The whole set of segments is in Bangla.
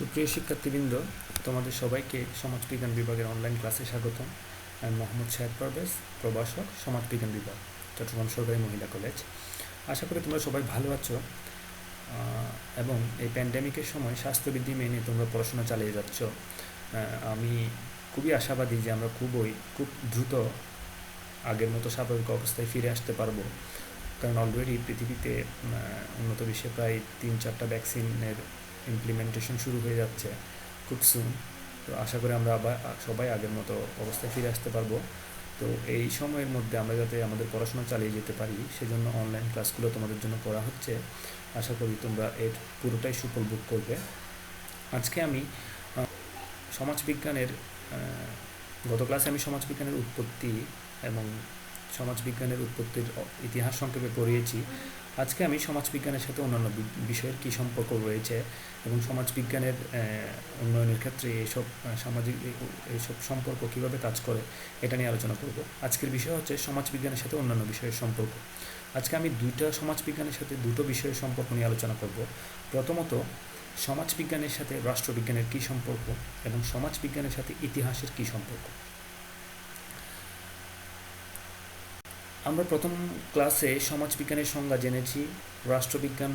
সুপ্রিয় শিক্ষার্থীবৃন্দ, তোমাদের সবাইকে সমাজবিজ্ঞান বিভাগের অনলাইন ক্লাসে স্বাগতম। আমি মোহাম্মদ শাহেদ পারভেজ, প্রভাষক, সমাজবিজ্ঞান বিভাগ, চট্টগ্রাম সরকারি মহিলা কলেজ। আশা করি তোমরা সবাই ভালো আছো এবং এই প্যান্ডেমিকের সময় স্বাস্থ্যবিধি মেনে তোমরা পড়াশোনা চালিয়ে যাচ্ছ। আমি খুবই আশাবাদী যে আমরা খুব দ্রুত আগের মতো স্বাভাবিক অবস্থায় ফিরে আসতে পারবো, কারণ অলরেডি পৃথিবীতে উন্নত বিশ্বে প্রায় 3-4টা ভ্যাকসিনের ইমপ্লিমেন্টেশন শুরু হয়ে যাচ্ছে খুব সুন। তো আশা করি আমরা আবার সবাই আগের মতো অবস্থায় ফিরে আসতে পারবো। তো এই সময়ের মধ্যে আমরা যাতে আমাদের পড়াশোনা চালিয়ে যেতে পারি, সেজন্য অনলাইন ক্লাসগুলো তোমাদের জন্য করা হচ্ছে। আশা করি তোমরা এর পুরোটাই সুফল ভোগ করবে। আজকে আমি সমাজবিজ্ঞানের গত ক্লাসে আমি সমাজবিজ্ঞানের উৎপত্তি এবং সমাজবিজ্ঞানের উৎপত্তির ইতিহাস সংক্ষেপে পড়িয়েছি। আজকে আমি সমাজবিজ্ঞানের সাথে অন্যান্য বিষয়ের কী সম্পর্ক রয়েছে এবং সমাজবিজ্ঞানের উন্নয়নের ক্ষেত্রে এইসব সম্পর্ক কীভাবে কাজ করে, এটা নিয়ে আলোচনা করব। আজকের বিষয় হচ্ছে সমাজবিজ্ঞানের সাথে অন্যান্য বিষয়ের সম্পর্ক। আজকে আমি সমাজবিজ্ঞানের সাথে দুটো বিষয়ের সম্পর্ক নিয়ে আলোচনা করব। প্রথমত, সমাজবিজ্ঞানের সাথে রাষ্ট্রবিজ্ঞানের কী সম্পর্ক এবং সমাজবিজ্ঞানের সাথে ইতিহাসের কী সম্পর্ক। আমরা প্রথম ক্লাসে সমাজবিজ্ঞানের সংজ্ঞা জেনেছি, রাষ্ট্রবিজ্ঞান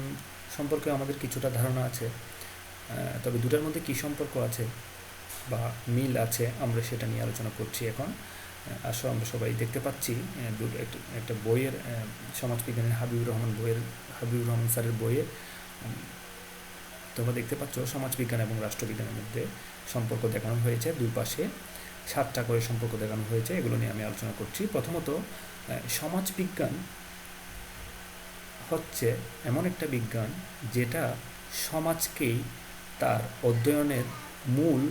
সম্পর্কে আমাদের কিছুটা ধারণা আছে, তবে দুটার মধ্যে কী সম্পর্ক আছে বা মিল আছে আমরা সেটা নিয়ে আলোচনা করছি এখন। আসলে আমরা সবাই দেখতে পাচ্ছি একটা বইয়ের, সমাজবিজ্ঞানের হাবিবুর রহমান স্যারের বইয়ে তোমরা দেখতে পাচ্ছ সমাজবিজ্ঞান এবং রাষ্ট্রবিজ্ঞানের মধ্যে সম্পর্ক দেখানো হয়েছে। দুই পাশে 7টা করে সম্পর্ক দেখানো হয়েছে, এগুলো নিয়ে আমি আলোচনা করছি। প্রথমত, সমাজবিজ্ঞান হচ্ছে এমন একটা বিজ্ঞান যেটা সমাজকেই তার অধ্যয়নের মূল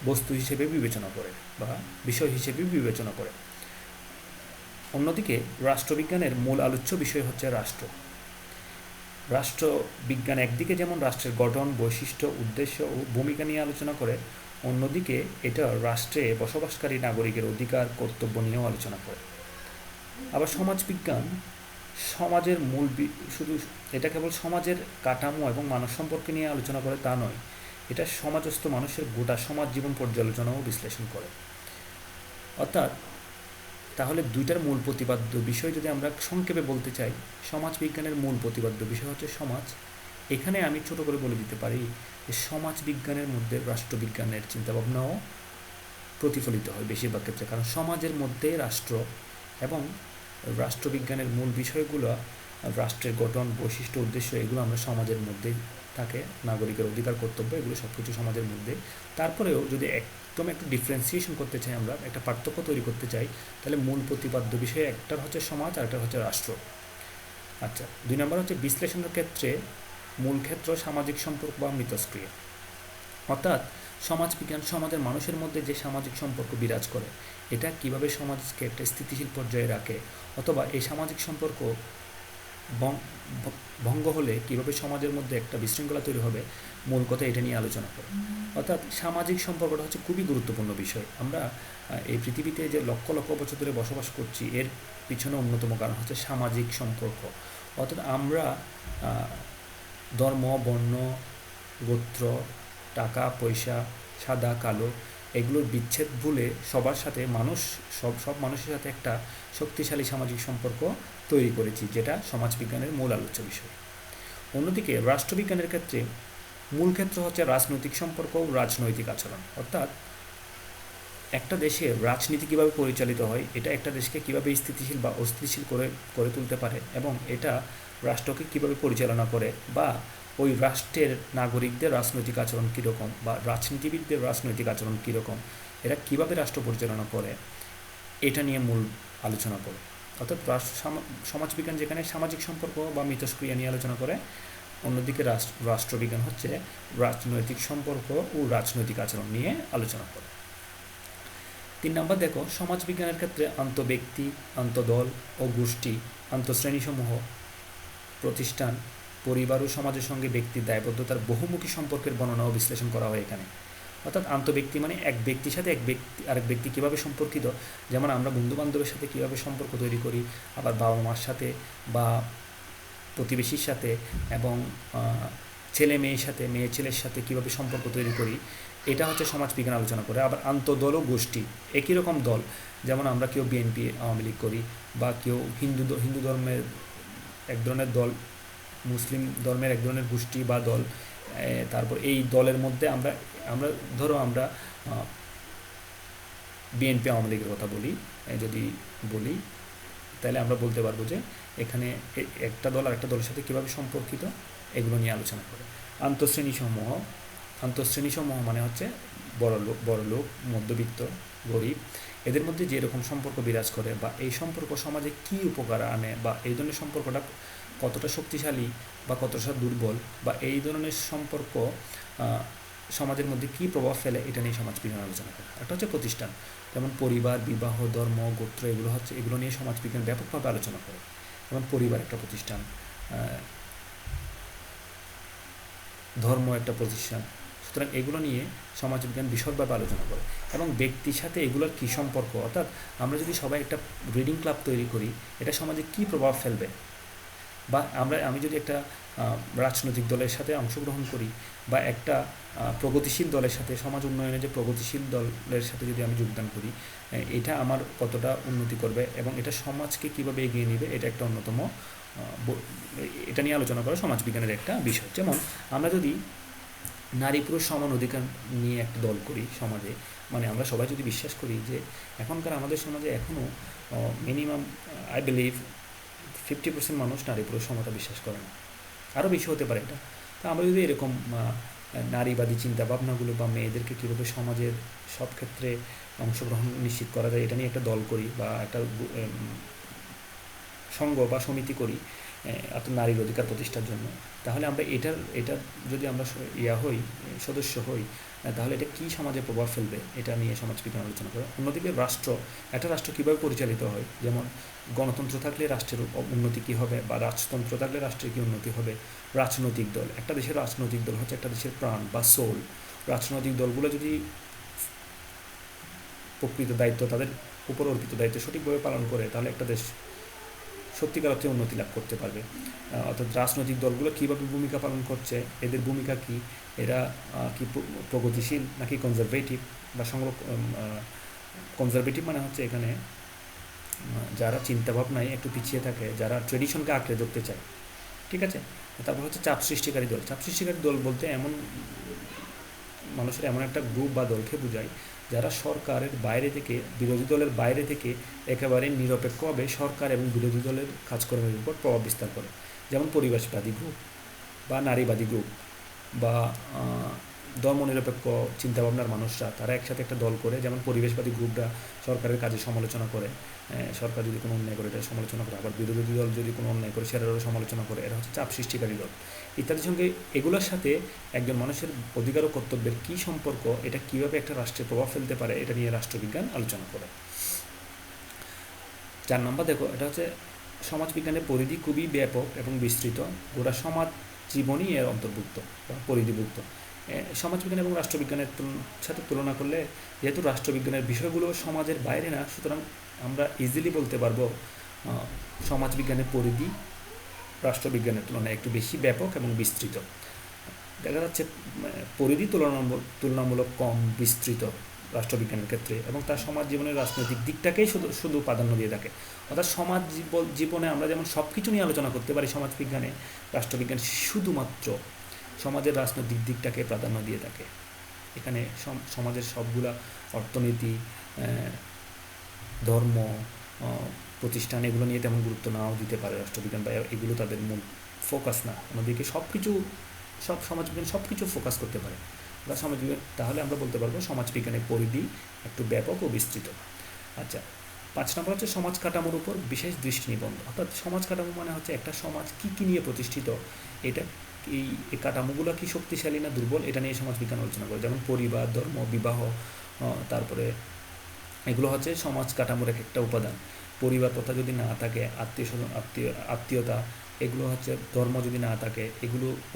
বস্তু হিসেবে বিবেচনা করে বা বিষয় হিসেবে বিবেচনা করে। অন্যদিকে রাষ্ট্রবিজ্ঞানের মূল আলোচ্য বিষয় হচ্ছে রাষ্ট্র। রাষ্ট্রবিজ্ঞান একদিকে যেমন রাষ্ট্রের গঠন, বৈশিষ্ট্য, উদ্দেশ্য ও ভূমিকা নিয়ে আলোচনা করে, অন্যদিকে এটা রাষ্ট্রে বসবাসকারী নাগরিকের অধিকার, কর্তব্য নিয়েও আলোচনা করে। আবার সমাজবিজ্ঞান সমাজের শুধু এটা কেবল সমাজের কাঠামো এবং মানব সম্পর্কে নিয়ে আলোচনা করে তা নয়, এটা সমাজস্থ মানুষের গোটা সমাজ জীবন পর্যালোচনা ও বিশ্লেষণ করে। অর্থাৎ তাহলে দুইটার মূল প্রতিপাদ্য বিষয় যদি আমরা সংক্ষেপে বলতে চাই, সমাজবিজ্ঞানের মূল প্রতিপাদ্য বিষয় হচ্ছে সমাজ। এখানে আমি ছোট করে বলে দিতে পারি যে সমাজবিজ্ঞানের মধ্যে রাষ্ট্রবিজ্ঞানের চিন্তাভাবনাও প্রতিফলিত হয় বেশিরভাগ ক্ষেত্রে, কারণ সমাজের মধ্যে রাষ্ট্র এবং রাষ্ট্রবিজ্ঞানের মূল বিষয়গুলো, রাষ্ট্রের গঠন, বৈশিষ্ট্য, উদ্দেশ্য, এগুলো আমরা সমাজের মধ্যেই থাকে। নাগরিকের অধিকার, কর্তব্য, এগুলো সব কিছু সমাজের মধ্যে। তারপরেও যদি একদম একটু ডিফারেন্সিয়েশন করতে চাই, আমরা একটা পার্থক্য তৈরি করতে চাই, তাহলে মূল প্রতিপাদ্য বিষয় একটার হচ্ছে সমাজ আর একটা হচ্ছে রাষ্ট্র। আচ্ছা, 2 নম্বর হচ্ছে বিশ্লেষণের ক্ষেত্রে মূল ক্ষেত্র সামাজিক সম্পর্ক বা মিথস্ক্রিয়া। অর্থাৎ সমাজবিজ্ঞান সমাজের মানুষের মধ্যে যে সামাজিক সম্পর্ক বিরাজ করে, এটা কিভাবে সমাজকে একটা স্থিতিশীল পর্যায়ে রাখে, অথবা এই সামাজিক সম্পর্ক ভঙ্গ হলে কিভাবে সমাজের মধ্যে একটা বিশৃঙ্খলা তৈরি হবে, মূল কথা এটা নিয়ে আলোচনা করে। অর্থাৎ সামাজিক সম্পর্কটা হচ্ছে খুবই গুরুত্বপূর্ণ বিষয়। আমরা এই পৃথিবীতে যে লক্ষ লক্ষ বছর ধরে বসবাস করছি, এর পিছনে অন্যতম কারণ হচ্ছে সামাজিক সম্পর্ক। অর্থাৎ আমরা ধর্ম, বর্ণ, গোত্র, টাকা পয়সা, সাদা কালো, এগুলোর বিচ্ছেদ ভুলে সবার সাথে সব মানুষের সাথে একটা শক্তিশালী সামাজিক সম্পর্ক তৈরি করেছি, যেটা সমাজবিজ্ঞানের মূল আলোচ্য বিষয়। অন্যদিকে রাষ্ট্রবিজ্ঞানের ক্ষেত্রে মূল ক্ষেত্র হচ্ছে রাজনৈতিক সম্পর্ক ও রাজনৈতিক আচরণ। অর্থাৎ একটা দেশে রাজনীতি কীভাবে পরিচালিত হয়, এটা একটা দেশকে কীভাবে স্থিতিশীল বা অস্থিতিশীল করে তুলতে পারে, এবং এটা রাষ্ট্রকে কীভাবে পরিচালনা করে, বা ওই রাষ্ট্রের নাগরিকদের রাজনৈতিক আচরণ কীরকম বা রাজনীতিবিদদের রাজনৈতিক আচরণ কীরকম, এরা কীভাবে রাষ্ট্র পরিচালনা করে, এটা নিয়ে মূল আলোচনা করে। অর্থাৎ সমাজবিজ্ঞান যেখানে সামাজিক সম্পর্ক বা মিথস্ক্রিয়া নিয়ে আলোচনা করে, অন্যদিকে রাষ্ট্রবিজ্ঞান হচ্ছে রাজনৈতিক সম্পর্ক ও রাজনৈতিক আচরণ নিয়ে আলোচনা করে। 3 নম্বর দেখো, সমাজবিজ্ঞানের ক্ষেত্রে আন্তঃব্যক্তি, আন্তঃদল ও গোষ্ঠী, আন্তঃশ্রেণীসমূহ, প্রতিষ্ঠান, পরিবার ও সমাজের সঙ্গে ব্যক্তির দায়বদ্ধতার বহুমুখী সম্পর্কের বর্ণনা ও বিশ্লেষণ করা হয় এখানে। অর্থাৎ আন্তঃব্যক্তি মানে এক ব্যক্তির সাথে আরেক ব্যক্তি কীভাবে সম্পর্কিত, যেমন আমরা বন্ধুবান্ধবের সাথে কীভাবে সম্পর্ক তৈরি করি, আবার বাবা মার সাথে বা প্রতিবেশীর সাথে এবং ছেলে মেয়ের সাথে মেয়ে ছেলের সাথে কীভাবে সম্পর্ক তৈরি করি, এটা হচ্ছে সমাজবিজ্ঞান আলোচনা করে। আবার আন্তঃদল ও গোষ্ঠী, একই রকম দল, যেমন আমরা কেউ বিএনপি আওয়ামী লীগ করি, বা কেউ হিন্দু ধর্মের এক ধরনের দল, মুসলিম ধর্মের এক ধরনের গোষ্ঠী বা দল, তারপর এই দলের মধ্যে আমরা আমরা ধরো আমরা বিএনপি আওয়ামী লীগের কথা বলি, যদি বলি তাহলে আমরা বলতে পারবো যে এখানে একটা দল আর একটা দলের সাথে কীভাবে সম্পর্কিত, এগুলো নিয়ে আলোচনা করে। আন্তঃশ্রেণীসমূহ মানে হচ্ছে বড়লোক, মধ্যবিত্ত, গরিব, এদের মধ্যে যেরকম সম্পর্ক বিরাজ করে, বা এই সম্পর্ক সমাজে কী উপকার আনে, বা এই ধরনের সম্পর্কটা কতটা শক্তিশালী বা কতটা দুর্বল, বা এই ধরনের সম্পর্ক সমাজের মধ্যে কী প্রভাব ফেলে, এটা নিয়ে সমাজবিজ্ঞান আলোচনা করে। একটা হচ্ছে প্রতিষ্ঠান, যেমন পরিবার, বিবাহ, ধর্ম, গোত্র, এগুলো নিয়ে সমাজবিজ্ঞান ব্যাপকভাবে আলোচনা করে। যেমন পরিবার একটা প্রতিষ্ঠান, ধর্ম একটা প্রতিষ্ঠান, সুতরাং এগুলো নিয়ে সমাজবিজ্ঞান বিশদভাবে আলোচনা করে। এবং ব্যক্তির সাথে এগুলোর কী সম্পর্ক, অর্থাৎ আমরা যদি সবাই একটা রিডিং ক্লাব তৈরি করি, এটা সমাজে কী প্রভাব ফেলবে, বা আমি যদি একটা রাজনৈতিক দলের সাথে অংশগ্রহণ করি, বা একটা প্রগতিশীল দলের সাথে, সমাজ উন্নয়নে যে প্রগতিশীল দলের সাথে যদি আমি যোগদান করি, এটা আমার কতটা উন্নতি করবে এবং এটা সমাজকে কীভাবে এগিয়ে নেবে, এটা একটা অন্যতম এটা নিয়ে আলোচনা করা সমাজবিজ্ঞানের একটা বিষয়। যেমন আমরা যদি নারী পুরুষ সমান অধিকার নিয়ে একটা দল করি সমাজে, মানে আমরা সবাই যদি বিশ্বাস করি যে এখনকার আমাদের সমাজে এখনও মিনিমাম আই বিলিভ 50% মানুষ নারী পুরুষ সমতা বিশ্বাস করে না, আরও বেশি হতে পারে এটা। তা আমরা যদি এরকম নারীবাদী চিন্তাভাবনাগুলো বা মেয়েদেরকে কীভাবে সমাজের সব ক্ষেত্রে অংশগ্রহণ নিশ্চিত করা যায়, এটা নিয়ে একটা দল করি, বা একটা সংঘ বা সমিতি করি নারীর অধিকার প্রতিষ্ঠার জন্য, তাহলে আমরা এটার যদি আমরা সদস্য হই, তাহলে এটা কী সমাজে প্রভাব ফেলবে, এটা নিয়ে সমাজবিজ্ঞান আলোচনা করে। অন্যদিকে একটা রাষ্ট্র কীভাবে পরিচালিত হয়, যেমন গণতন্ত্র থাকলে রাষ্ট্রের উন্নতি কী হবে, বা রাজতন্ত্র থাকলে রাষ্ট্রের কী উন্নতি হবে। রাজনৈতিক দল, একটা দেশের রাজনৈতিক দল হচ্ছে একটা দেশের প্রাণ বা সোল। রাজনৈতিক দলগুলো যদি প্রকৃত দায়িত্ব, তাদের উপর অর্পিত দায়িত্ব সঠিকভাবে পালন করে, তাহলে একটা দেশ সত্যিকার অর্থে উন্নতি লাভ করতে পারবে। অর্থাৎ রাজনৈতিক দলগুলো কীভাবে ভূমিকা পালন করছে, এদের ভূমিকা কী, এরা কি প্রগতিশীল নাকি কনজারভেটিভ, বা কনজারভেটিভ মানে হচ্ছে এখানে যারা চিন্তাভাবনায় একটু পিছিয়ে থাকে, যারা ট্রেডিশনকে আঁকড়ে ধরতে চায়, ঠিক আছে। তারপর হচ্ছে চাপ সৃষ্টিকারী দল। চাপ সৃষ্টিকারী দল বলতে মানুষের এমন একটা গ্রুপ বা দলকে বোঝায় যারা সরকারের বাইরে থেকে, বিরোধী দলের বাইরে থেকে একেবারে নিরপেক্ষভাবে সরকার এবং বিরোধী দলের কাজকর্মের উপর প্রভাব বিস্তার করে। যেমন পরিবেশবাদী গ্রুপ, বা নারীবাদী গ্রুপ, বা ধর্মনিরপেক্ষ চিন্তাভাবনার মানুষরা, তারা একসাথে একটা দল করে। যেমন পরিবেশবাদী গ্রুপরা সরকারের কাজে সমালোচনা করে, সরকার যদি কোনো অন্যায় করে এটা সমালোচনা করে, আবার বিরোধী দল যদি কোনো অন্যায় করে সেটারও সমালোচনা করে। এরা হচ্ছে চাপ সৃষ্টিকারী দল। ইত্যাদির সঙ্গে এগুলোর সাথে একজন মানুষের অধিকার ও কর্তব্যের কী সম্পর্ক, এটা কীভাবে একটা রাষ্ট্রে প্রভাব ফেলতে পারে, এটা নিয়ে রাষ্ট্রবিজ্ঞান আলোচনা করে। 4 নম্বর দেখো, এটা হচ্ছে সমাজবিজ্ঞানের পরিধি খুবই ব্যাপক এবং বিস্তৃত। গোটা সমাজ জীবনই এর অন্তর্ভুক্ত বা পরিধিভুক্ত। সমাজবিজ্ঞান এবং রাষ্ট্রবিজ্ঞানের সাথে তুলনা করলে, যেহেতু রাষ্ট্রবিজ্ঞানের বিষয়গুলো সমাজের বাইরে না, সুতরাং আমরা ইজিলি বলতে পারবো সমাজবিজ্ঞানের পরিধি রাষ্ট্রবিজ্ঞানের তুলনায় একটু বেশি ব্যাপক এবং বিস্তৃত। দেখা যাচ্ছে পরিধি তুলনামূলক কম বিস্তৃত রাষ্ট্রবিজ্ঞানের ক্ষেত্রে, এবং তার সমাজ জীবনের রাজনৈতিক দিকটাকেই শুধু প্রাধান্য দিয়ে থাকে। অর্থাৎ সমাজ জীবনে আমরা যেমন সব কিছু নিয়ে আলোচনা করতে পারি, সমাজবিজ্ঞানে রাষ্ট্রবিজ্ঞান শুধুমাত্র সমাজের রাজনৈতিক দিকটাকে প্রাধান্য দিয়ে থাকে। এখানে সমাজের সবগুলা অর্থনীতি, ধর্ম, প্রতিষ্ঠান, এগুলো নিয়ে তেমন গুরুত্ব নাও দিতে পারে রাষ্ট্রবিজ্ঞান, বা এগুলো তাদের মূল ফোকাস না। অন্যদিকে সমাজবিজ্ঞান সব কিছু ফোকাস করতে পারে বা সমাজবিজ্ঞান, তাহলে আমরা বলতে পারবো সমাজবিজ্ঞানের পরিধি একটু ব্যাপক ও বিস্তৃত। আচ্ছা, 5 নম্বর হচ্ছে সমাজ কাঠামোর উপর বিশেষ দৃষ্টি নিবন্ধ। অর্থাৎ সমাজ কাঠামো মানে হচ্ছে একটা সমাজ কী নিয়ে প্রতিষ্ঠিত, এটা এই কাঠামোগুলো কি শক্তিশালী না দুর্বল, এটা নিয়ে সমাজবিজ্ঞান আলোচনা করে। যেমন পরিবার, ধর্ম, বিবাহ, তারপরে এগুলো হচ্ছে সমাজ কাঠামোর একটা উপাদান। পরিবার প্রথা যদি না থাকে, আত্মীয়তা, এগুলো হচ্ছে, ধর্ম যদি না থাকে,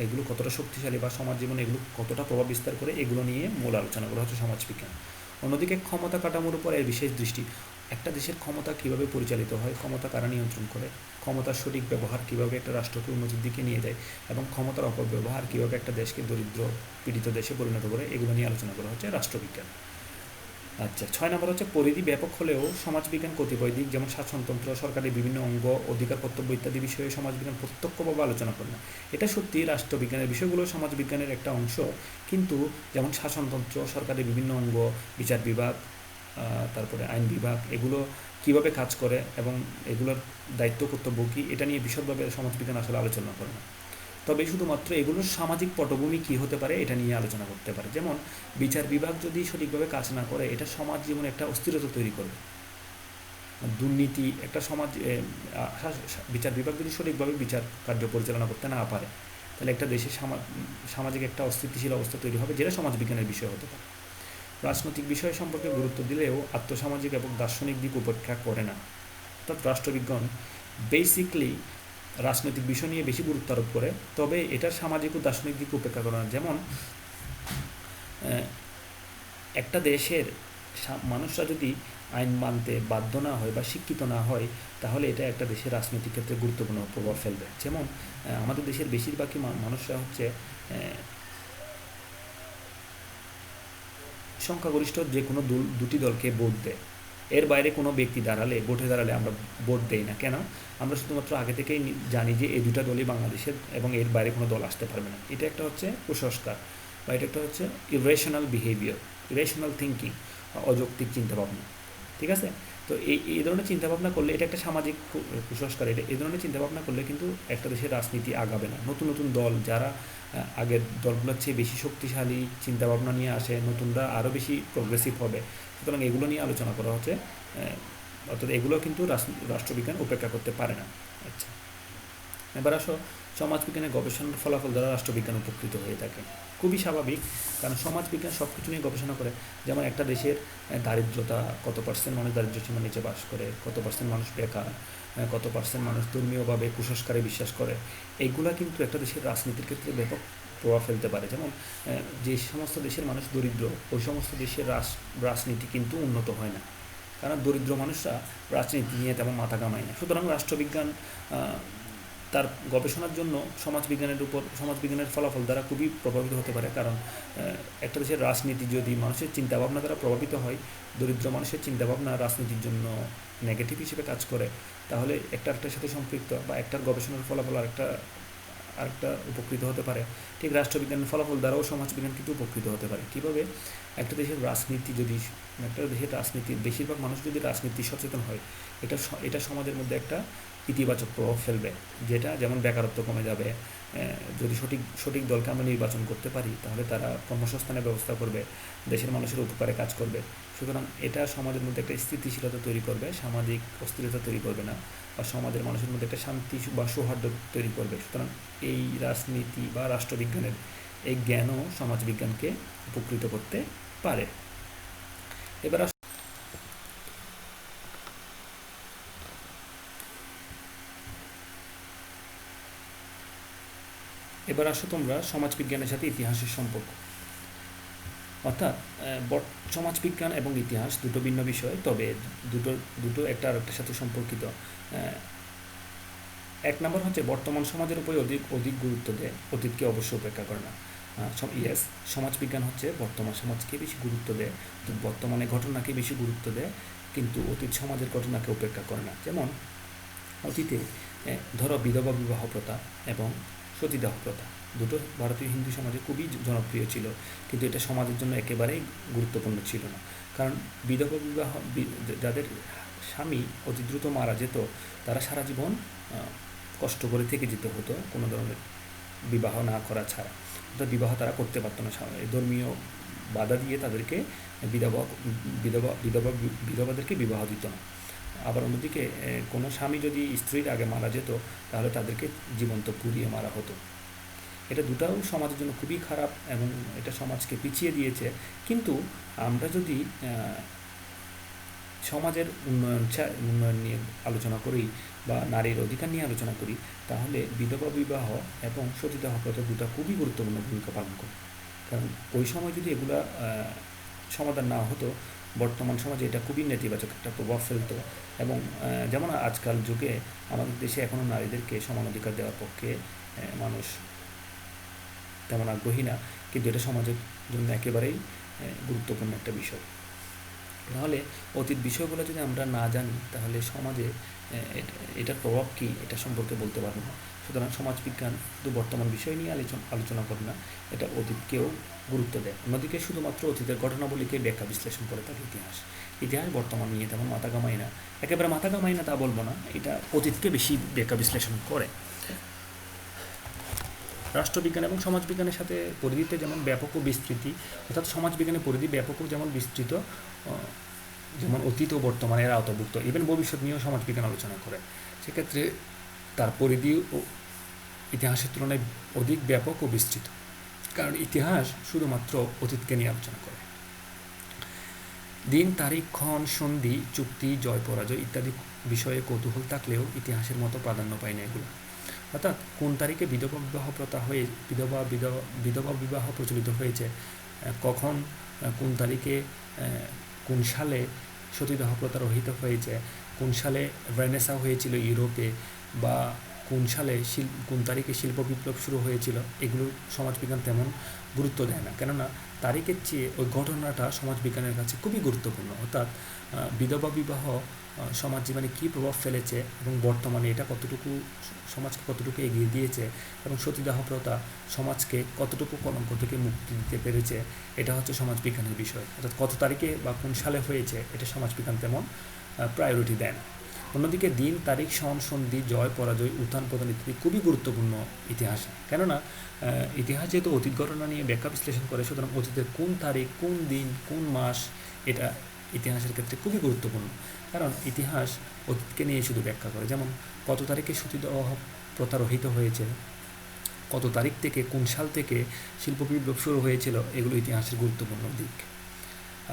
এগুলো কতটা শক্তিশালী বা সমাজ জীবনে এগুলো কতটা প্রভাব বিস্তার করে, এগুলো নিয়ে মূল আলোচনা করা হচ্ছে সমাজবিজ্ঞান। অন্যদিকে ক্ষমতা কাঠামোর উপর এর বিশেষ দৃষ্টি। একটা দেশের ক্ষমতা কীভাবে পরিচালিত হয়, ক্ষমতা কারা নিয়ন্ত্রণ করে, ক্ষমতার সঠিক ব্যবহার কীভাবে একটা রাষ্ট্রকে উন্নতির দিকে নিয়ে যায় এবং ক্ষমতার অপব্যবহার কীভাবে একটা দেশকে দরিদ্র পীড়িত দেশে পরিণত করে, এগুলো নিয়ে আলোচনা করা হচ্ছে রাষ্ট্রবিজ্ঞান। আচ্ছা, 6 নম্বর হচ্ছে পরিধি ব্যাপক হলেও সমাজবিজ্ঞান কতিপয় দিক যেমন শাসনতন্ত্র, সরকারের বিভিন্ন অঙ্গ, অধিকার কর্তব্য ইত্যাদি বিষয়ে সমাজবিজ্ঞান প্রত্যক্ষভাবে আলোচনা করে না। এটা সত্যি, রাষ্ট্রবিজ্ঞানের বিষয়গুলো সমাজবিজ্ঞানের একটা অংশ, কিন্তু যেমন শাসনতন্ত্র, সরকারের বিভিন্ন অঙ্গ, বিচার বিভাগ, তারপরে আইন বিভাগ, এগুলো কিভাবে কাজ করে এবং এগুলোর দায়িত্ব কর্তব্য কী, এটা নিয়ে বিশদভাবে সমাজবিজ্ঞান আসলে আলোচনা করে না। তবে শুধুমাত্র এগুলোর সামাজিক পটভূমি কী হতে পারে এটা নিয়ে আলোচনা করতে পারে। যেমন বিচার বিভাগ যদি সঠিকভাবে কাজ না করে, এটা সমাজ জীবনে একটা অস্থিরতা তৈরি করবে। দুর্নীতি একটা সমাজ, বিচার বিভাগ যদি সঠিকভাবে বিচার কার্য পরিচালনা করতে না পারে, তাহলে একটা দেশে সামাজিক একটা অস্থিতিশীল অবস্থা তৈরি হবে, যেটা সমাজবিজ্ঞানের বিষয় হতে পারে। রাজনৈতিক বিষয় সম্পর্কে গুরুত্ব দিলেও আত্মসামাজিক এবং দার্শনিক দিক উপেক্ষা করে না। অর্থাৎ রাষ্ট্রবিজ্ঞান বেসিকলি রাজনৈতিক বিষয় নিয়ে বেশি গুরুত্ব আরোপ করে, তবে এটার সামাজিক ও দার্শনিক দিক উপেক্ষা করে না। যেমন একটা দেশের মানুষরা যদি আইন মানতে বাধ্য না হয় বা শিক্ষিত না হয়, তাহলে এটা একটা দেশের রাজনৈতিক ক্ষেত্রে গুরুত্বপূর্ণ প্রভাব ফেলবে। যেমন আমাদের দেশের বেশিরভাগই মানুষরা হচ্ছে সংখ্যাগরিষ্ঠ যে কোনো দুটি দলকে ভোট দেয়। এর বাইরে কোনো ব্যক্তি ভোটে দাঁড়ালে আমরা ভোট দেই না। কেন? আমরা শুধুমাত্র আগে থেকেই জানি যে এই দুটা দলই বাংলাদেশের এবং এর বাইরে কোনো দল আসতে পারবে না। এটা একটা হচ্ছে কুসংস্কার বা এটা একটা হচ্ছে ইরেশনাল বিহেভিয়ার, ইরেশনাল থিঙ্কিং, অযৌক্তিক চিন্তাভাবনা। ঠিক আছে? তো এই ধরনের চিন্তাভাবনা করলে এটা একটা সামাজিক কুসংস্কার। এই ধরনের চিন্তাভাবনা করলে কিন্তু একটা দেশের রাজনীতি আগাবে না। নতুন নতুন দল যারা আগের দলগুলোর চেয়ে বেশি শক্তিশালী চিন্তাভাবনা নিয়ে আসে, নতুনরা আরও বেশি প্রোগ্রেসিভ হবে। সুতরাং এগুলো নিয়ে আলোচনা করা হচ্ছে। অর্থাৎ এগুলো কিন্তু রাষ্ট্রবিজ্ঞান উপেক্ষা করতে পারে না। আচ্ছা, এবার আসো সমাজবিজ্ঞানের গবেষণার ফলাফল দ্বারা রাষ্ট্রবিজ্ঞান উপকৃত হয়ে থাকে। খুবই স্বাভাবিক, কারণ সমাজবিজ্ঞান সব কিছু নিয়ে গবেষণা করে। যেমন একটা দেশের দারিদ্রতা, কত পার্সেন্ট মানুষ দারিদ্র্য সীমার নিচে বাস করে, কত পার্সেন্ট মানুষ বেকার, কত পার্সেন্ট মানুষ ধর্মীয়ভাবে কুসংস্কারে বিশ্বাস করে, এইগুলা কিন্তু একটা দেশের রাজনীতির ক্ষেত্রে ব্যাপক প্রভাব ফেলতে পারে। যেমন যে সমস্ত দেশের মানুষ দরিদ্র, ওই সমস্ত দেশের রাজনীতি কিন্তু উন্নত হয় না, কারণ দরিদ্র মানুষরা রাজনীতি নিয়ে তেমন মাথা কামায় না। সুতরাং রাষ্ট্রবিজ্ঞান তার গবেষণার জন্য সমাজবিজ্ঞানের ফলাফল দ্বারা খুবই প্রভাবিত হতে পারে। কারণ একটা দেশের রাজনীতি যদি মানুষের চিন্তাভাবনা দ্বারা প্রভাবিত হয়, দরিদ্র মানুষের চিন্তাভাবনা রাজনীতির জন্য নেগেটিভ হিসেবে কাজ করে, তাহলে একটার সাথে সম্পৃক্ত বা একটার গবেষণার ফলাফল আরেকটা উপকৃত হতে পারে। ঠিক রাষ্ট্রবিজ্ঞানের ফলাফল দ্বারাও সমাজবিজ্ঞান কিন্তু উপকৃত হতে পারে। কীভাবে? একটা দেশের রাজনীতির বেশিরভাগ মানুষ যদি রাজনীতি সচেতন হয়, এটা সমাজের মধ্যে একটা ইতিবাচক প্রভাব ফেলবে, যেটা যেমন বেকারত্ব কমে যাবে। যদি সঠিক দলকে আমরা নির্বাচন করতে পারি, তাহলে তারা কর্মসংস্থানের ব্যবস্থা করবে, দেশের মানুষের উপকারে কাজ করবে। সুতরাং এটা সমাজের মধ্যে একটা স্থিতিশীলতা তৈরি করবে, সামাজিক অস্থিরতা তৈরি করবে না, বা সমাজের মানুষের মধ্যে একটা শান্তি বা সৌহার্দ্য তৈরি করবে। সুতরাং এই রাজনীতি বা রাষ্ট্রবিজ্ঞানের এই জ্ঞানও সমাজবিজ্ঞানকে উপকৃত করতে পারে। এবার আসো তোমরা সমাজবিজ্ঞানের সাথে ইতিহাসের সম্পর্ক। অর্থাৎ সমাজবিজ্ঞান এবং ইতিহাস দুটো ভিন্ন বিষয়, তবে দুটো একটা আরেকটার সাথে সম্পর্কিত। 1 নম্বর হচ্ছে বর্তমান সমাজের উপরে অধিক গুরুত্ব দেয়, অতীতকে অবশ্য উপেক্ষা করে না। সমাজবিজ্ঞান হচ্ছে বর্তমান সমাজকে বেশি গুরুত্ব দেয়, বর্তমানে ঘটনাকে বেশি গুরুত্ব দেয়, কিন্তু অতীত সমাজের ঘটনাকে উপেক্ষা করে না। যেমন অতীতে ধরো বিধবা বিবাহ প্রথা এবং সতীদাহ প্রথা দুটো ভারতীয় হিন্দু সমাজে খুবই জনপ্রিয় ছিল, কিন্তু এটা সমাজের জন্য একেবারেই গুরুত্বপূর্ণ ছিল না। কারণ বিধবা বিবাহ, যাদের স্বামী অতি দ্রুত মারা যেত, তারা সারা জীবন কষ্ট করে থেকে যেতে হতো কোনো ধরনের বিবাহ না করা ছাড়া। অর্থাৎ বিবাহ তারা করতে পারতো না, ধর্মীয় বাধা দিয়ে তাদেরকে বিধবাদেরকে বিবাহ দিত না। আবার অন্যদিকে কোনো স্বামী যদি স্ত্রীর আগে মারা যেত, তাহলে তাদেরকে জীবন্ত পুড়িয়ে মারা হতো। এটা দুটাও সমাজের জন্য খুবই খারাপ এবং এটা সমাজকে পিছিয়ে দিয়েছে। কিন্তু আমরা যদি সমাজের উন্নয়ন নিয়ে আলোচনা করি বা নারীর অধিকার নিয়ে আলোচনা করি, তাহলে বিধবা বিবাহ এবং সতীদাহ প্রথা দুটো খুবই গুরুত্বপূর্ণ ভূমিকা পালন করে। কারণ ওই সময় যদি এগুলা সমাধান না হতো, বর্তমান সমাজে এটা খুবই নেতিবাচক একটা প্রভাব ফেলতো। এবং যেমন আজকাল যুগে আমাদের দেশে এখনও নারীদেরকে সমান অধিকার দেওয়ার পক্ষে মানুষ তেমন আগ্রহী না, কিন্তু এটা সমাজের জন্য একেবারেই গুরুত্বপূর্ণ একটা বিষয়। তাহলে অতীত বিষয়গুলো যদি আমরা না জানি তাহলে সমাজে এটার প্রভাব কী এটা সম্পর্কে বলতে পারবো না। সুতরাং সমাজবিজ্ঞান শুধু বর্তমান বিষয় নিয়ে আলোচনা করে না, এটা অতীতকেও গুরুত্ব দেয়। অন্যদিকে শুধুমাত্র অতীতের ঘটনাবলীকে ব্যাখ্যা বিশ্লেষণ করে থাকে ইতিহাস বর্তমান নিয়ে তেমন মাথা ঘামায় না, একেবারে মাথা ঘামায় না তা বলবো না, এটা অতীতকে বেশি ব্যাখ্যা বিশ্লেষণ করে। রাষ্ট্রবিজ্ঞান এবং সমাজবিজ্ঞানের সাথে পরিধিতে যেমন ব্যাপক ও বিস্তৃতি, অর্থাৎ সমাজবিজ্ঞানের পরিধি ব্যাপক ও যেমন বিস্তৃত, যেমন অতীত ও বর্তমানের আওতাভুক্ত, ইভেন ভবিষ্যৎ নিয়েও সমাজবিজ্ঞান আলোচনা করে। সেক্ষেত্রে তার পরিধি ও ইতিহাসের তুলনায় অধিক ব্যাপক ও বিস্তৃত, কারণ ইতিহাস শুধুমাত্র অতীতকে নিয়ে আলোচনা করে। দিন, তারিখ, ক্ষণ, সন্ধি, চুক্তি, জয় পরাজয় ইত্যাদি বিষয়ে কৌতূহল থাকলেও ইতিহাসের মতো প্রাধান্য পায় না এগুলো। অর্থাৎ কোন তারিখে বিধবা বিবাহ প্রথা হয়ে বিধবা বিবাহ প্রচলিত হয়েছে, কখন কোন তারিখে কোন সালে সতীদাহ প্রথা রহিত হয়েছে, কোন সালে রেনেসাঁ হয়েছিল ইউরোপে, বা কোন সালে কোন তারিখে শিল্প বিপ্লব শুরু হয়েছিল, এগুলো সমাজবিজ্ঞান তেমন গুরুত্ব দেয় না। কেননা তারিখের চেয়ে ওই ঘটনাটা সমাজবিজ্ঞানের কাছে খুবই গুরুত্বপূর্ণ। অর্থাৎ বিধবা বিবাহ সমাজ জীবনে কী প্রভাব ফেলেছে এবং বর্তমানে এটা কতটুকু সমাজকে কতটুকু এগিয়ে দিয়েছে, এবং সতীদাহ প্রথা সমাজকে কতটুকু কলঙ্ক থেকে মুক্তি দিতে পেরেছে, এটা হচ্ছে সমাজবিজ্ঞানের বিষয়। অর্থাৎ কত তারিখে বা কোন সালে হয়েছে এটা সমাজবিজ্ঞান তেমন প্রায়োরিটি দেয় না। অন্যদিকে দিন, তারিখ, সন, সন্ধি, জয় পরাজয়, উত্থান পতন ইত্যাদি খুবই গুরুত্বপূর্ণ ইতিহাসে। কেননা ইতিহাস যেহেতু অতীত ঘটনা নিয়ে ব্যাখ্যা বিশ্লেষণ করে, সুতরাং অতীতের কোন তারিখ, কোন দিন, কোন মাস, এটা ইতিহাসের ক্ষেত্রে খুবই গুরুত্বপূর্ণ। কারণ ইতিহাস অতীতকে নিয়ে শুধু ব্যাখ্যা করে। যেমন কত তারিখে সতীদাহ প্রথা রহিত হয়েছে, কত তারিখ থেকে কোন সাল থেকে শিল্প বিপ্লব শুরু হয়েছিল, এগুলো ইতিহাসের গুরুত্বপূর্ণ দিক।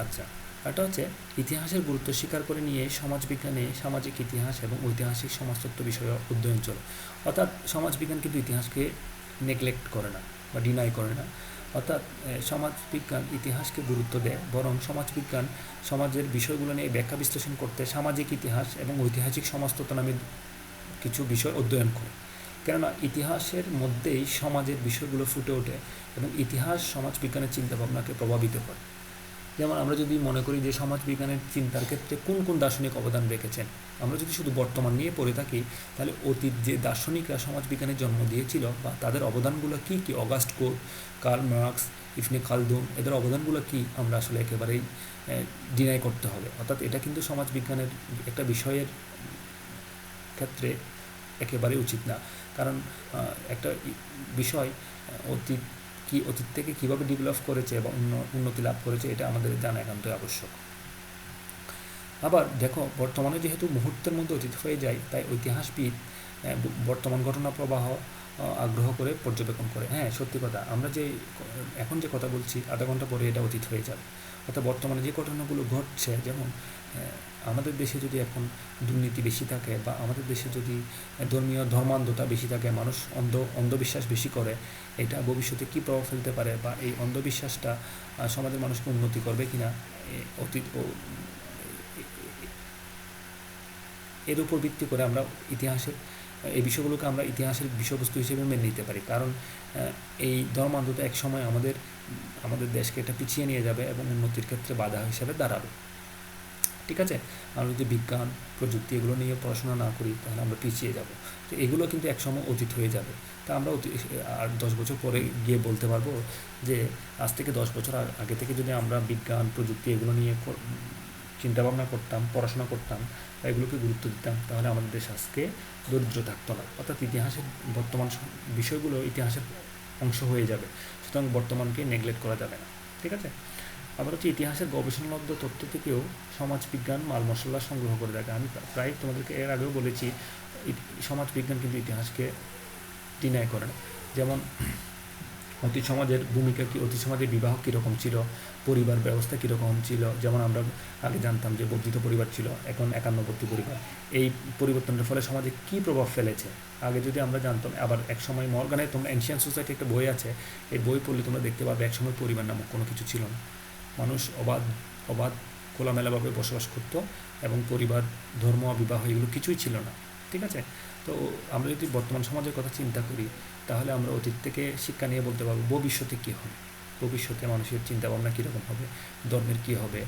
আচ্ছা, এটা হচ্ছে ইতিহাসের গুরুত্ব স্বীকার করে নিয়ে সমাজবিজ্ঞানে সামাজিক ইতিহাস এবং ঐতিহাসিক সমাজতত্ত্ব বিষয়ে অধ্যয়ন চলে। অর্থাৎ সমাজবিজ্ঞান কিন্তু ইতিহাসকে নেগলেক্ট করে না বা ডিনাই করে না। অর্থাৎ সমাজবিজ্ঞান ইতিহাসকে গুরুত্ব দেয়, বরং সমাজবিজ্ঞান সমাজের বিষয়গুলো নিয়ে ব্যাখ্যা বিশ্লেষণ করতে সামাজিক ইতিহাস এবং ঐতিহাসিক সমাজতত্ত্ব নামে কিছু বিষয় অধ্যয়ন করে। কেননা ইতিহাসের মধ্যেই সমাজের বিষয়গুলো ফুটে ওঠে এবং ইতিহাস সমাজবিজ্ঞানের চিন্তাভাবনাকে প্রভাবিত করে। যেমন আমরা যদি মনে করি যে সমাজবিজ্ঞানের চিন্তার ক্ষেত্রে কোন কোন দার্শনিক অবদান রেখেছেন, আমরা যদি শুধু বর্তমান নিয়ে পড়ে থাকি, তাহলে অতীত যে দার্শনিকরা সমাজবিজ্ঞানের জন্ম দিয়েছিল বা তাদের অবদানগুলো কী কী, অগাস্ট কোট, কার্ল মার্কস, ইবনে খালদুন, এদের অবদানগুলো কী আমরা আসলে একেবারেই ডিনাই করতে হবে। অর্থাৎ এটা কিন্তু সমাজবিজ্ঞানের একটা বিষয়ের ক্ষেত্রে একেবারেই উচিত না। কারণ একটা বিষয় অতীত থেকে কীভাবে ডেভেলপ করেছে এবং উন্নতি লাভ করেছে, এটা আমাদের জানা একান্তই আবশ্যক। আবার দেখো, বর্তমানে যেহেতু মুহূর্তের মধ্যে অতীত হয়ে যায়, তাই ঐতিহাসবিদ বর্তমান ঘটনা প্রবাহ আগ্রহ করে পর্যবেক্ষণ করে। হ্যাঁ, সত্যি কথা, আমরা যে এখন যে কথা বলছি আধা ঘন্টা পরে এটা অতীত হয়ে যাবে। অর্থাৎ বর্তমানে যে ঘটনাগুলো ঘটছে, যেমন আমাদের দেশে যদি এখন দুর্নীতি বেশি থাকে, বা আমাদের দেশে যদি ধর্মান্ধতা বেশি থাকে, মানুষ অন্ধবিশ্বাস বেশি করে, এটা ভবিষ্যতে কী প্রভাব ফেলতে পারে, বা এই অন্ধবিশ্বাসটা সমাজের মানুষকে উন্নতি করবে কিনা, অতীত ও এর উপর ভিত্তি করে আমরা এই বিষয়গুলোকে আমরা ইতিহাসের বিষয়বস্তু হিসেবে মেনে নিতে পারি। কারণ এই ধর্মান্ধতা এক সময় আমাদের দেশকে এটা পিছিয়ে নিয়ে যাবে এবং উন্নতির ক্ষেত্রে বাধা হিসেবে দাঁড়াবে। ঠিক আছে, আমরা যদি বিজ্ঞান প্রযুক্তি এগুলো নিয়ে পড়াশোনা না করি, তাহলে আমরা পিছিয়ে যাব। তো এগুলো কিন্তু একসময় অতীত হয়ে যাবে। তা আমরা আর 10 বছর পরে গিয়ে বলতে পারবো যে আজ থেকে 10 বছর আগে থেকে যদি আমরা বিজ্ঞান প্রযুক্তি এগুলো নিয়ে চিন্তাভাবনা করতাম, পড়াশোনা করতাম, বা এগুলোকে গুরুত্ব দিতাম, তাহলে আমাদের দেশ আজকে দরিদ্র থাকতো না। অর্থাৎ ইতিহাসের বর্তমান বিষয়গুলো ইতিহাসের অংশ হয়ে যাবে। সুতরাং বর্তমানকে নেগলেক্ট করা যাবে না। ঠিক আছে, আবার হচ্ছে ইতিহাসের গবেষণালব্ধ তথ্য থেকেও সমাজবিজ্ঞান মাল মশলা সংগ্রহ করে থাকে। আমি প্রায় তোমাদেরকে এর আগেও বলেছি, সমাজবিজ্ঞান কিন্তু ইতিহাসকে ডিনাই করে না। যেমন অতীত সমাজের ভূমিকা কী, অতীত সমাজের বিবাহ কীরকম ছিল, পরিবার ব্যবস্থা কীরকম ছিল। যেমন আমরা আগে জানতাম যে বর্ধিত পরিবার ছিল, এখন একান্নবর্তী পরিবার। এই পরিবর্তনের ফলে সমাজে কী প্রভাব ফেলেছে আগে যদি আমরা জানতাম। আবার একসময় মর্গানের তোমরা এনশিয়ান্ট সোসাইটি একটা বই আছে, এই বই পড়লে তোমরা দেখতে পাবে একসময় পরিবার নামক কোনো কিছু ছিল না। মানুষ অবাধ খোলামেলাভাবে বসবাস করত এবং পরিবার, ধর্ম, বিবাহ এগুলো কিছুই ছিল না। ঠিক আছে? তো আমরা যদি বর্তমান সমাজের কথা চিন্তা করি, তাহলে আমরা অতীত থেকে শিক্ষা নিয়ে বলতে পারবো ভবিষ্যতে কী হবে, ভবিষ্যতে মানুষের চিন্তাভাবনা কীরকম হবে, ধর্মের কী হবে,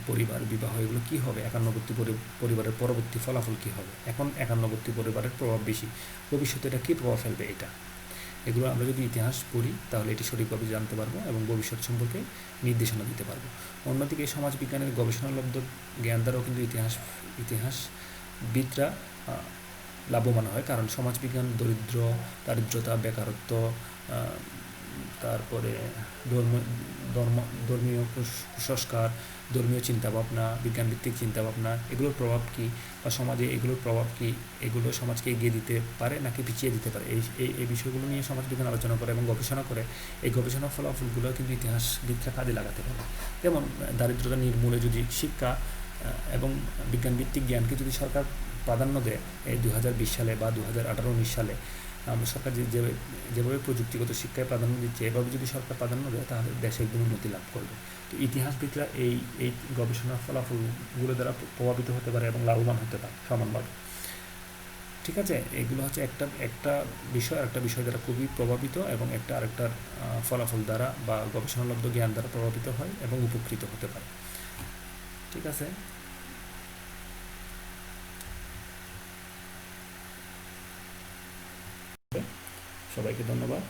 পরিবার, বিবাহ এগুলো কী হবে, একান্নবর্তী পরিবারের পরবর্তী ফলাফল কী হবে। এখন একান্নবর্তী পরিবারের প্রভাব বেশি, ভবিষ্যতে এটা কী প্রভাব ফেলবে এটা, এগুলো আমরা যদি ইতিহাস পড়ি তাহলে এটি সঠিকভাবে জানতে পারবো এবং ভবিষ্যৎ সম্পর্কে নির্দেশনা দিতে পারবো। অন্যদিকে সমাজবিজ্ঞানের গবেষণালব্ধ জ্ঞান দ্বারাও কিন্তু ইতিহাসবিদরা লাভবান হয়, কারণ সমাজবিজ্ঞান দারিদ্রতা, বেকারত্ব, তারপরে ধর্ম ধর্ম ধর্মীয় কুসংস্কার, ধর্মীয় চিন্তাভাবনা, বিজ্ঞানভিত্তিক চিন্তাভাবনা, এগুলোর প্রভাব কী বা সমাজে এগুলোর প্রভাব কী, এগুলো সমাজকে এগিয়ে দিতে পারে নাকি পিছিয়ে দিতে পারে, এই বিষয়গুলো নিয়ে সমাজবিজ্ঞান আলোচনা করে এবং গবেষণা করে। এই গবেষণার ফলাফলগুলো কিন্তু ইতিহাসবিদরা কাজে লাগাতে পারে। যেমন দারিদ্রতা নির্মূলে যদি শিক্ষা এবং বিজ্ঞানভিত্তিক জ্ঞানকে যদি সরকার প্রাধান্য দেয়, এই 2020 সালে বা 2018-19 সালে সরকার যেভাবে প্রযুক্তিগত শিক্ষায় প্রাধান্য দিচ্ছে, এভাবে যদি সরকার প্রাধান্য দেয় তাহলে দেশে একদম উন্নতি লাভ করবে। তো ইতিহাসবিদরা এই গবেষণার ফলাফলগুলো দ্বারা প্রভাবিত হতে পারে এবং লাভবান হতে পারে সমানভাবে। ঠিক আছে? এগুলো হচ্ছে একটা বিষয় দ্বারা খুবই প্রভাবিত এবং আরেকটার ফলাফল দ্বারা বা গবেষণালব্ধ জ্ঞান দ্বারা প্রভাবিত হয় এবং উপকৃত হতে পারে। ঠিক আছে? সবাইকে ধন্যবাদ।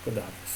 খোদা হাফেজ।